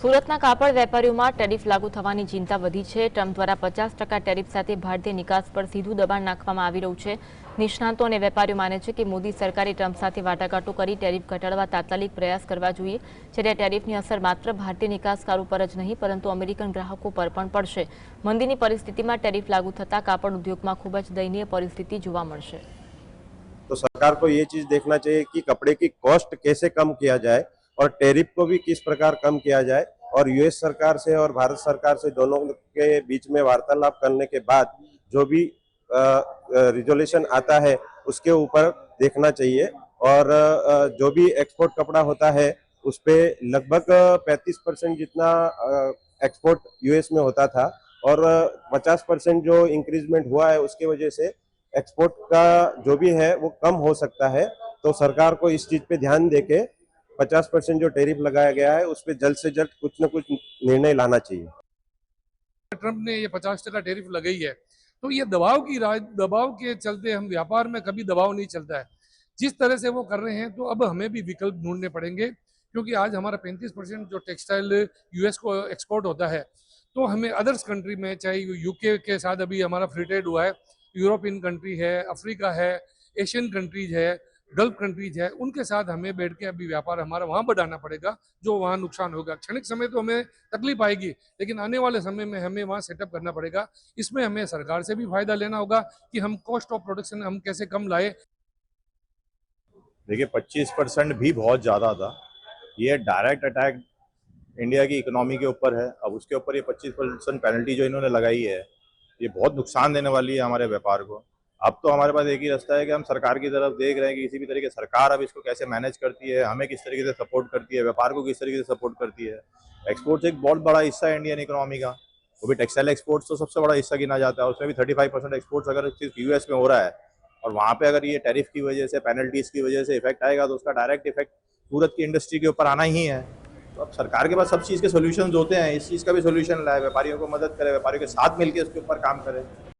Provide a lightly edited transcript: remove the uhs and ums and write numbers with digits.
સુરતના કાપડ વેપારીઓમાં ટેરિફ લાગુ થવાની ચિંતા વધી છે। ટ્રમ્પ દ્વારા 50% ટેરિફ સાથે ભારતીય નિકાસ પર સીધું દબાણ નાખવામાં આવી રહ્યું છે। નિષ્ણાતો અને વેપારીઓ માને છે કે મોદી સરકારે ટ્રમ્પ સાથે વાટાઘાટો કરી ટેરિફ ઘટાડવા તાત્કાલિક પ્રયાસ કરવા જોઈએ। જ્યારે ટેરિફની અસર માત્ર ભારતીય નિકાસકારો પર જ નહીં પરંતુ અમેરિકન ગ્રાહકો પર પણ પડશે। મંદીની પરિસ્થિતિમાં ટેરિફ લાગુ થતાં કાપડ ઉદ્યોગમાં ખૂબ જ દયનીય પરિસ્થિતિ જોવા મળશે। तो सरकार को ये चीज देखना चाहिए कि कपड़े की कॉस्ट कैसे कम किया जाए और टैरिफ को भी किस प्रकार कम किया जाए। और यूएस सरकार से और भारत सरकार से दोनों के बीच में वार्तालाप करने के बाद जो भी रिजोल्यूशन आता है उसके ऊपर देखना चाहिए। और जो भी एक्सपोर्ट कपड़ा होता है उस पे लगभग 35% जितना एक्सपोर्ट यूएस में होता था और 50% जो इंक्रीजमेंट हुआ है उसके वजह से एक्सपोर्ट का जो भी है वो कम हो सकता है। तो सरकार को इस चीज पे ध्यान देके 50% जो टैरिफ लगाया गया है उस पे जल्द से जल्द कुछ न कुछ निर्णय लाना चाहिए। ट्रम्प ने ये 50% टैरिफ लगाई है तो ये दबाव के चलते हम व्यापार में कभी दबाव नहीं चलता है। जिस तरह से वो कर रहे हैं तो अब हमें भी विकल्प ढूंढने पड़ेंगे, क्योंकि आज हमारा 35% जो टेक्सटाइल यूएस को एक्सपोर्ट होता है तो हमें अदर्स कंट्री में, चाहे यूके के साथ अभी हमारा फ्री ट्रेड हुआ है, यूरोपियन कंट्री है, अफ्रीका है, एशियन कंट्रीज है, गल्फ कंट्रीज है, उनके साथ हमें बैठ के अभी व्यापार हमारा वहाँ बढ़ाना पड़ेगा। जो वहाँ नुकसान होगा क्षणिक समय तो हमें तकलीफ आएगी, लेकिन आने वाले समय में हमें वहाँ सेटअप करना पड़ेगा। इसमें हमें सरकार से भी फायदा लेना होगा कि हम कॉस्ट ऑफ प्रोडक्शन हम कैसे कम लाए। देखिए 25% भी बहुत ज़्यादा था। ये डायरेक्ट अटैक इंडिया की इकोनॉमी के ऊपर है। अब उसके ऊपर ये 25% पेनल्टी जो इन्होंने लगाई है ये बहुत नुकसान देने वाली है हमारे व्यापार को। अब तो हमारे पास एक ही रास्ता है कि हम सरकार की तरफ देख रहे हैं कि किसी भी तरीके सरकार अब इसको कैसे मैनेज करती है, हमें किस तरीके से सपोर्ट करती है, व्यापार को किस तरीके से सपोर्ट करती है। एक्सपोर्ट्स एक बहुत बड़ा हिस्सा है इंडियन इकोनॉमी का, वो भी टेक्सटाइल एक्सपोर्ट्स तो सबसे बड़ा हिस्सा गिना जाता है। उसमें भी 35% एक्सपोर्ट्स अगर सिर्फ यूएस में हो रहा है और वहाँ पे अगर ये टैरिफ की वजह से, पेनल्टीज की वजह से इफेक्ट आएगा तो उसका डायरेक्ट इफेक्ट सूरत की इंडस्ट्री के ऊपर आना ही है। तो अब सरकार के पास सब चीज़ के सोल्यूशन होते हैं, इस चीज़ का भी सोल्यूशन लाए, व्यापारियों को मदद करे, व्यापारियों के साथ मिलकर उसके ऊपर काम करें।